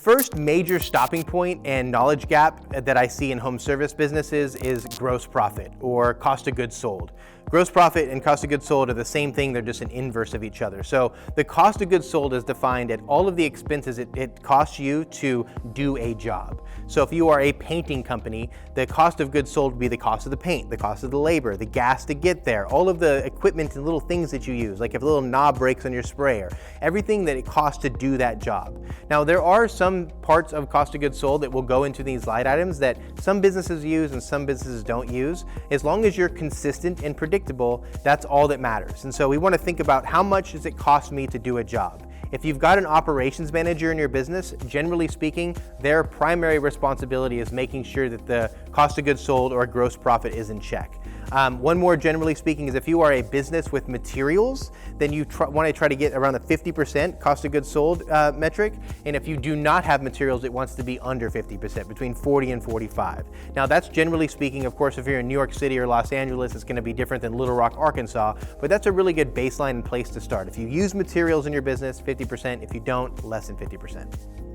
first major stopping point and knowledge gap that I see in home service businesses is gross profit or cost of goods sold. Gross profit and cost of goods sold are the same thing, they're just an inverse of each other. So the cost of goods sold is defined at all of the expenses it costs you to do a job. So if you are a painting company, the cost of goods sold would be the cost of the paint, the cost of the labor, the gas to get there, all of the equipment and little things that you use, like if a little knob breaks on your sprayer, everything that it costs to do that job. Now there are some parts of cost of goods sold that will go into these line items that some businesses use and some businesses don't use. As long as you're consistent and predictable, that's all that matters. And so we want to think about how much does it cost me to do a job. If you've got an operations manager in your business, generally speaking, their primary responsibility is making sure that the cost of goods sold or gross profit is in check. One more generally speaking is if you are a business with materials, then you want to try to get around the 50% cost of goods sold metric. And if you do not have materials, it wants to be under 50%, between 40 and 45. Now that's generally speaking, of course, if you're in New York City or Los Angeles, it's going to be different than Little Rock, Arkansas, but that's a really good baseline and place to start. If you use materials in your business, 50%. If you don't, less than 50%.